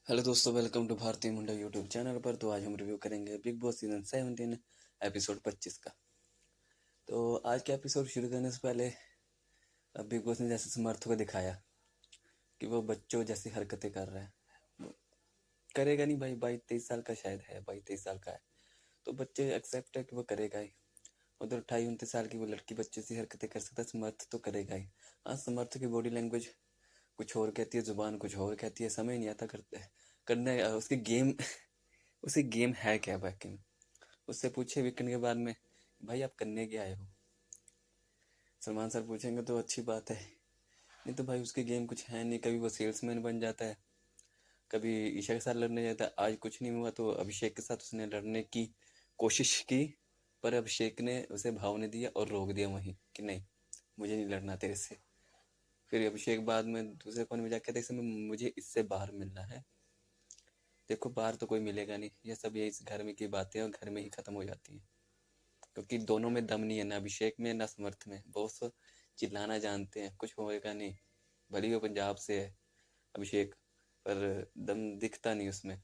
Hello दोस्तों, welcome to भारतीय मुंडा YouTube channel पर। तो आज हम रिव्यू करेंगे बिग बॉस सीजन 17 एपिसोड 25 का। तो आज के एपिसोड शुरू करने से पहले बिग बॉस ने जैसे समर्थ को दिखाया कि वो बच्चों जैसी हरकतें कर रहा है। वो करेगा नहीं भाई, 22-23 साल का शायद है, 22-23 साल का है, तो बच्चे एक्सेप्ट है कि वो करेगा ही। उधर 28-29 साल की वो लड़की बच्चे सी हरकतें कर सकता है, समर्थ तो करेगा ही। हाँ, समर्थ की बॉडी लैंग्वेज कुछ और कहती है, जुबान कुछ और कहती है, समझ नहीं आता करते करने उसकी गेम उसी गेम है क्या बाकी में। उससे पूछे वीकेंड के बाद में, भाई आप करने क्या आए हो? सलमान सर पूछेंगे तो अच्छी बात है, नहीं तो भाई उसकी गेम कुछ है नहीं। कभी वो सेल्समैन बन जाता है, कभी ईशा के साथ लड़ने जाता है। आज कुछ नहीं हुआ तो अभिषेक के साथ उसने लड़ने की कोशिश की, पर अभिषेक ने उसे भाव नहीं दिया और रोक दिया वहीं कि नहीं, मुझे नहीं लड़ना तेरे से। फिर अभिषेक बाद में दूसरे कोने में जाके कहते मुझे इससे बाहर मिलना है। देखो बाहर तो कोई मिलेगा नहीं, ये सब ये इस घर में की बातें और घर में ही खत्म हो जाती है, क्योंकि दोनों में दम नहीं है, ना अभिषेक में ना समर्थ में। बहुत चिल्लाना जानते हैं, कुछ होएगा नहीं। भले वो पंजाब से है अभिषेक, पर दम दिखता नहीं उसमें।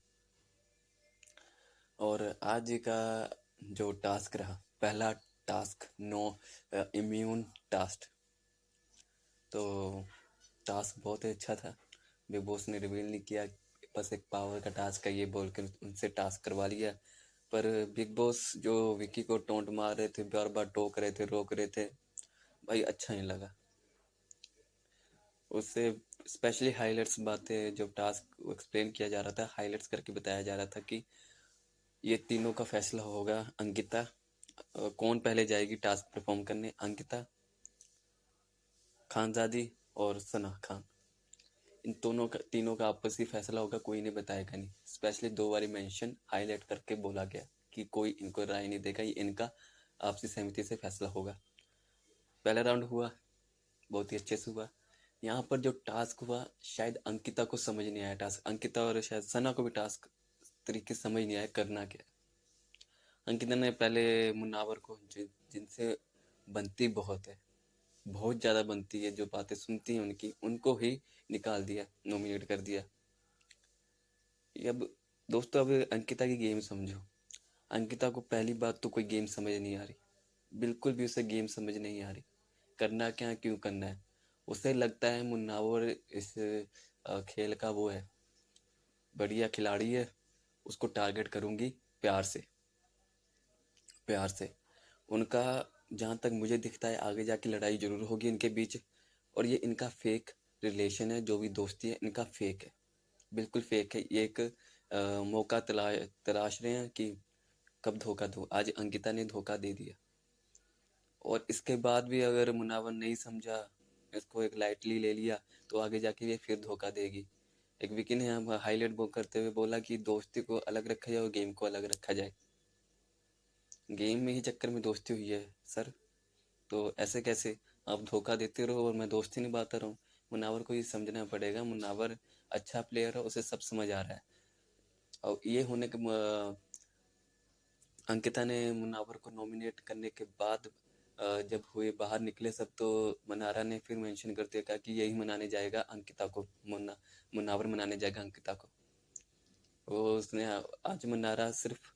और आज का जो टास्क रहा, पहला टास्क, नो इम्यून टास्क, तो टास्क बहुत ही अच्छा था। बिग बॉस ने रिवील नहीं किया, बस एक पावर का टास्क है ये बोल कर उनसे टास्क करवा लिया। पर बिग बॉस जो विकी को टोंट मार रहे थे, बार बार टोक रहे थे, रोक रहे थे, भाई अच्छा नहीं लगा। उससे स्पेशली हाइलाइट्स बातें, जब टास्क एक्सप्लेन किया जा रहा था, हाइलाइट्स करके बताया जा रहा था कि ये तीनों का फैसला होगा। अंकिता कौन पहले जाएगी टास्क परफॉर्म करने, अंकिता, खानजादी और सना खान। इन दोनों का, तीनों का आपसी फैसला होगा, कोई नहीं बताएगा नहीं। स्पेशली 2 बारी मेंशन हाईलाइट करके बोला गया कि कोई इनको राय नहीं देगा, ये इनका आपसी सहमति से फैसला होगा। पहला राउंड हुआ, बहुत ही अच्छे से हुआ। यहाँ पर जो टास्क हुआ, शायद अंकिता को समझ नहीं आया टास्क, अंकिता और शायद सना को भी टास्क तरीके समझ नहीं आया करना क्या। अंकिता ने पहले मुनावर को, जिनसे बनती बहुत है, बहुत ज़्यादा बनती है, जो बातें सुनती हैं उनकी, उनको ही निकाल दिया, नॉमिनेट कर दिया। ये अब दोस्तों, अब अंकिता की गेम समझो। अंकिता को पहली बात तो कोई गेम समझ नहीं आ रही, बिल्कुल भी उसे गेम समझ नहीं आ रही। करना क्या है, क्यों करना है। उसे लगता है मुन्नावर इस खेल का वो है, बढ़िया खिलाड़ी है, उसको टारगेट करूंगी प्यार से, प्यार से। उनका जहाँ तक मुझे दिखता है, आगे जाके लड़ाई जरूर होगी इनके बीच। और ये इनका फेक रिलेशन है, जो भी दोस्ती है इनका फेक है, बिल्कुल फेक है। ये एक मौका तलाश रहे हैं कि कब धोखा दो। आज अंकिता ने धोखा दे दिया, और इसके बाद भी अगर मुनावर नहीं समझा, इसको एक लाइटली ले लिया, तो आगे जाके ये फिर धोखा देगी। एक विकी ने यहाँ हाईलाइट बुक करते हुए बोला कि दोस्ती को अलग रखा जाए और गेम को अलग रखा जाए। गेम में ही चक्कर में दोस्ती हुई है सर, तो ऐसे कैसे आप धोखा देते रहो और मैं दोस्ती निभाता रहूँ। मुनावर को ये समझना पड़ेगा, मुनावर अच्छा प्लेयर है, उसे सब समझ आ रहा है। और ये होने के अंकिता ने मुनावर को नॉमिनेट करने के बाद जब हुए बाहर निकले सब, तो मनारा ने फिर मेंशन कर दिया, कहा कि यही मनाने जाएगा अंकिता को, मुनावर मनाने जाएगा अंकिता को। वो उसने आज मनारा सिर्फ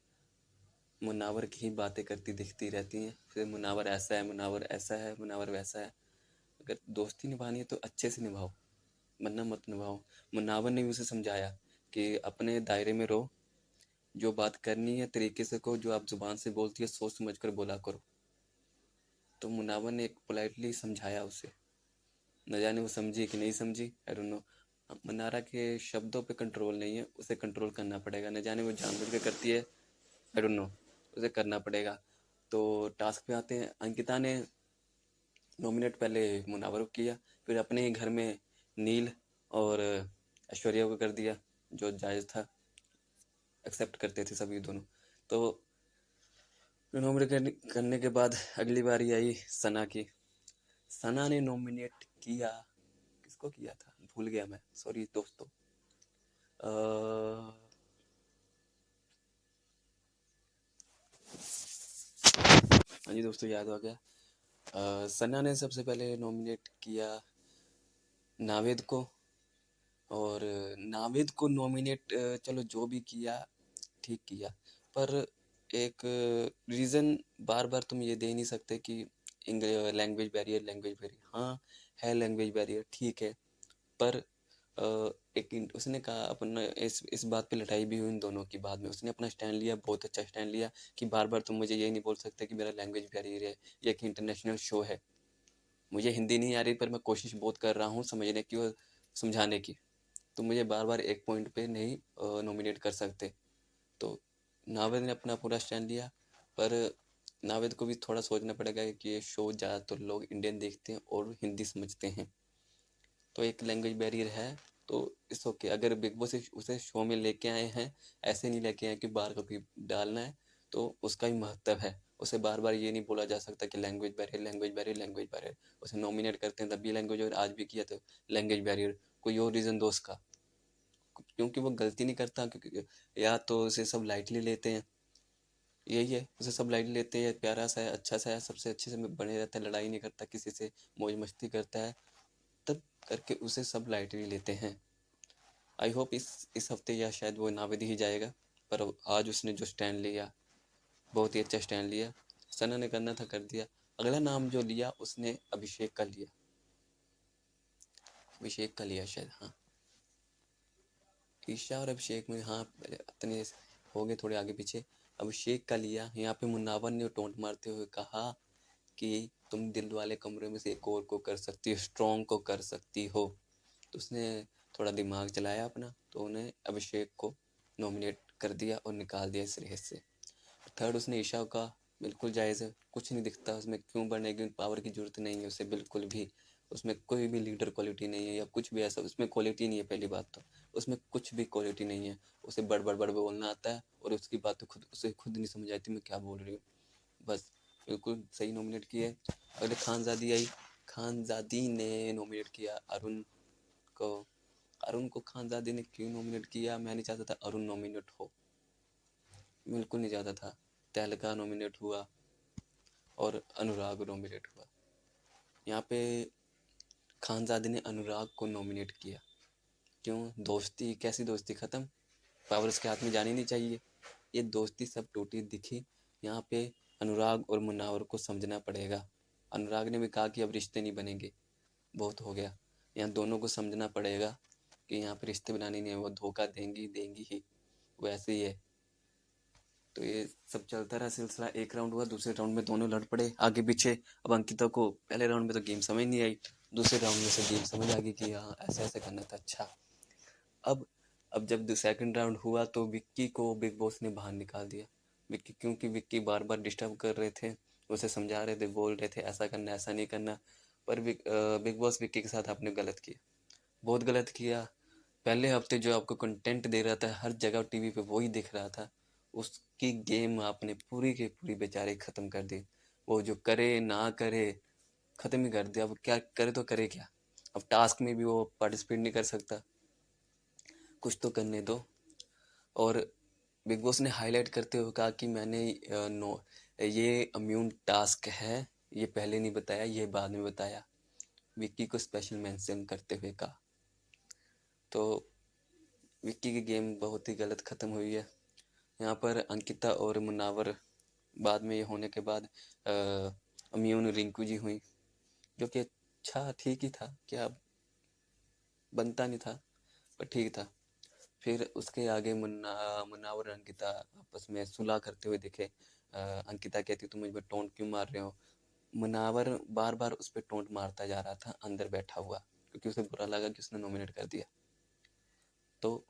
मुनावर की ही बातें करती दिखती रहती हैं, फिर मुनावर ऐसा है, मुनावर ऐसा है, मुनावर वैसा है। अगर दोस्ती निभानी है तो अच्छे से निभाओ, वरना मत निभाओ। मुनावर ने भी उसे समझाया कि अपने दायरे में रहो, जो बात करनी है तरीके से कहो, जो आप जुबान से बोलती है सोच समझ कर बोला करो। तो मुनावर ने एक पोलाइटली समझाया उसे, न जाने वो समझी कि नहीं समझी, आई डोंट नो। मनारा के शब्दों पे कंट्रोल नहीं है, उसे कंट्रोल करना पड़ेगा। न जाने वो जानबूझ के करती है, आई डोंट नो, उसे करना पड़ेगा। तो टास्क पे आते हैं। अंकिता ने नॉमिनेट पहले मुनावर को किया, फिर अपने ही घर में नील और ऐश्वर्या को कर दिया, जो जायज़ था, एक्सेप्ट करते थे सभी दोनों। तो नॉमिनेट करने के बाद अगली बारी आई सना की। सना ने नॉमिनेट किया, किसको किया था भूल गया मैं, सॉरी दोस्तों। हाँ जी दोस्तों, याद आ गया। सना ने सबसे पहले नॉमिनेट किया नावेद को, और नाविद को नॉमिनेट चलो जो भी किया ठीक किया, पर एक रीज़न बार बार तुम ये दे नहीं सकते कि लैंग्वेज बैरियर। हाँ है लैंग्वेज बैरियर, ठीक है, पर उसने कहा अपना इस बात पे लड़ाई भी हुई इन दोनों की। बाद में उसने अपना स्टैंड लिया, बहुत अच्छा स्टैंड लिया कि बार बार तुम मुझे ये नहीं बोल सकते कि मेरा लैंग्वेज बैरियर है, ये एक इंटरनेशनल शो है। मुझे हिंदी नहीं आ रही पर मैं कोशिश बहुत कर रहा हूँ समझने की और समझाने की, तो मुझे बार बार एक पॉइंट पे नहीं नॉमिनेट कर सकते। तो नावेद ने अपना पूरा स्टैंड लिया, पर नावेद को भी थोड़ा सोचना पड़ेगा कि ये शो ज़्यादातर लोग इंडियन देखते हैं और हिंदी समझते हैं, तो एक लैंग्वेज बैरियर है। तो इस ओके, अगर बिग बॉस उसे शो में लेके आए हैं, ऐसे नहीं लेके आए कि बाहर कभी डालना है, तो उसका भी महत्व है। उसे बार बार ये नहीं बोला जा सकता कि language barrier language barrier language barrier. उसे नॉमिनेट करते हैं तब भी लैंग्वेज, और आज भी किया तो लैंग्वेज बैरियर। कोई और रीज़न दो उसका, क्योंकि वो गलती नहीं करता, क्योंकि या तो उसे सब लाइटली लेते हैं, यही है, उसे सब लाइटली लेते हैं, प्यारा सा है, अच्छा सा है, सबसे अच्छे से बने रहता है, लड़ाई नहीं करता किसी से, मौज मस्ती करता है, तब करके उसे सब लाइटली लेते हैं। आई होप इस हफ्ते या शायद वो नावेद ही जाएगा, पर आज उसने जो स्टैंड लिया बहुत ही अच्छा स्टैंड लिया। सना ने करना था कर दिया। अगला नाम जो लिया उसने अभिषेक का लिया, अभिषेक का लिया शायद, हाँ ईशा और अभिषेक में, हाँ इतने हो गए थोड़े आगे पीछे। अभिषेक का लिया, यहाँ पे मुन्नावर ने टोंट मारते हुए कहा कि तुम दिल वाले कमरे में से एक और को कर सकती हो, स्ट्रॉन्ग को कर सकती हो, तो उसने थोड़ा दिमाग चलाया अपना, तो उन्हें अभिषेक को नॉमिनेट कर दिया और निकाल दिया इस रेस से। थर्ड उसने ईशा का, बिल्कुल जायज़ है, कुछ नहीं दिखता उसमें, क्यों बनेगी, पावर की जरूरत नहीं है उसे बिल्कुल भी, उसमें कोई भी लीडर क्वालिटी नहीं है या कुछ भी ऐसा, उसमें क्वालिटी नहीं है। पहली बात तो उसमें कुछ भी क्वालिटी नहीं है, उसे बड़ बड़ बड़ बोलना आता है और उसकी बात तो उसे खुद नहीं समझ आती मैं क्या बोल रही हूँ, बस। बिल्कुल सही नॉमिनेट किया है। अगले खानजादी आई, खानजादी ने नॉमिनेट किया अरुण को। अरुण को खानजादी ने क्यों नॉमिनेट किया, मैं नहीं चाहता था अरुण नॉमिनेट हो, बिल्कुल नहीं चाहता था। तहलका नॉमिनेट हुआ और अनुराग नॉमिनेट हुआ। यहाँ पे खानजादी ने अनुराग को नॉमिनेट किया, क्यों, दोस्ती, कैसी दोस्ती ख़त्म, पावर उसके हाथ में जानी नहीं चाहिए, ये दोस्ती सब टूटी दिखी। यहाँ पे अनुराग और मुन्नावर को समझना पड़ेगा। अनुराग ने भी कहा कि अब रिश्ते नहीं बनेंगे, बहुत हो गया। यहाँ दोनों को समझना पड़ेगा कि यहाँ पे रिश्ते बनाने नहीं है, वो धोखा देंगी देंगी ही, वो ऐसे ही है। तो ये सब चलता रहा सिलसिला। एक राउंड हुआ, दूसरे राउंड में दोनों लड़ पड़े आगे पीछे। अब अंकिता को पहले राउंड में तो गेम समझ नहीं आई, दूसरे राउंड में से गेम समझ आ गई कि हाँ ऐसे ऐसे करना था। अच्छा, अब अब जब सेकंड राउंड हुआ तो विक्की को बिग बॉस ने बाहर निकाल दिया। विक्की, क्योंकि विक्की बार बार डिस्टर्ब कर रहे थे, उसे समझा रहे थे, बोल रहे थे ऐसा करना ऐसा नहीं करना, पर बिग बॉस विक्की के साथ आपने गलत किया, बहुत गलत किया। पहले हफ्ते जो आपको कंटेंट दे रहा था हर जगह टीवी पे वही दिख रहा था, उसकी गेम आपने पूरी की पूरी बेचारे ख़त्म कर दी। वो जो करे ना करे ख़त्म ही कर दिया। अब क्या करे तो करे क्या, अब टास्क में भी वो पार्टिसिपेट नहीं कर सकता, कुछ तो करने दो। और बिग बॉस ने हाईलाइट करते हुए कहा कि मैंने नो ये इम्यून टास्क है, ये पहले नहीं बताया, ये बाद में बताया, विक्की को स्पेशल मेंशन करते हुए कहा। तो विक्की की गेम बहुत ही गलत ख़त्म हुई है। यहाँ पर अंकिता और मुन्नावर बाद में ये होने के बाद इम्यून रिंकू जी हुई, जो कि अच्छा ठीक ही था, क्या बनता नहीं था पर ठीक था। फिर उसके आगे मुन्नावर और अंकिता आपस में सुलह करते हुए दिखे। अंकिता कहती तुम मुझ पर टोंट क्यों मार रहे हो, मुन्नावर बार बार उस पर टोंट मारता जा रहा था अंदर बैठा हुआ, क्योंकि उसे बुरा लगा कि उसने नॉमिनेट कर दिया। तो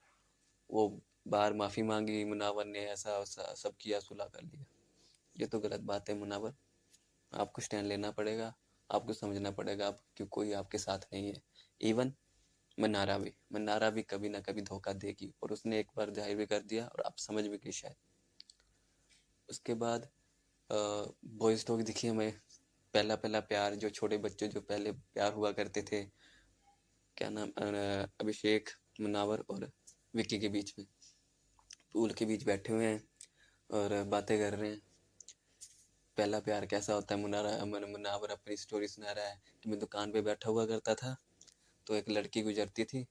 वो बाहर माफ़ी मांगी मुन्नावर ने, ऐसा वैसा सब किया, सुलह कर लिया। ये तो गलत बात है मुन्नावर, आपको स्टैंड लेना पड़ेगा, आपको समझना पड़ेगा आप कि कोई आपके साथ नहीं है। इवन मन्नारा भी कभी ना कभी धोखा देगी, और उसने एक बार जाहिर भी कर दिया और आप समझ भी गई शायद। उसके बाद बॉयज टॉक दिखी हमें, पहला पहला प्यार, जो छोटे बच्चे जो पहले प्यार हुआ करते थे, क्या नाम, अभिषेक, मुन्नावर और विक्की के बीच में, पूल के बीच बैठे हुए हैं और बातें कर रहे हैं। पहला प्यार कैसा होता है, मुन्नावर अपनी स्टोरी सुना रहा है कि मैं दुकान पे बैठा हुआ करता था, तो एक लड़की गुजरती थी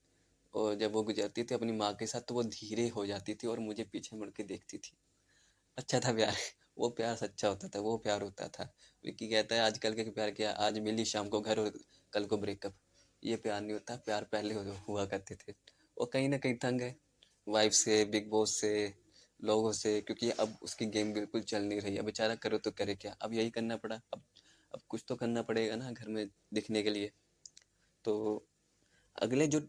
और जब वो गुजरती थी अपनी माँ के साथ तो वो धीरे हो जाती थी और मुझे पीछे मुड़ के देखती थी। अच्छा था प्यार। वो प्यार सच्चा होता था, वो प्यार होता था। विक्की कहता है आजकल के प्यार क्या, आज मिली शाम को घर और कल को ब्रेकअप। ये प्यार नहीं होता, प्यार पहले हुआ करते थे। वो कहीं ना कहीं तंग है वाइफ से, बिग बॉस से, लोगों से, क्योंकि अब उसकी गेम बिल्कुल चल नहीं रही है। बेचारा करो तो करे क्या, अब यही करना पड़ा। अब कुछ तो करना पड़ेगा ना घर में दिखने के लिए। तो अगले जो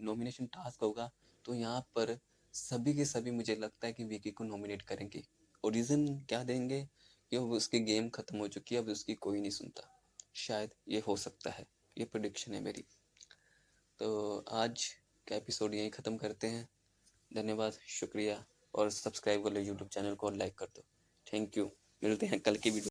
नॉमिनेशन टास्क होगा, तो यहाँ पर सभी के सभी मुझे लगता है कि विकी को नॉमिनेट करेंगे। और रीज़न क्या देंगे कि अब उसकी गेम खत्म हो चुकी है, अब उसकी कोई नहीं सुनता। शायद ये हो सकता है, ये प्रेडिक्शन है मेरी। तो आज का एपिसोड यहीं ख़त्म करते हैं। धन्यवाद, शुक्रिया, और सब्सक्राइब कर लो यूट्यूब चैनल को और लाइक कर दो। Thank you. मिलते हैं कल की वीडियो।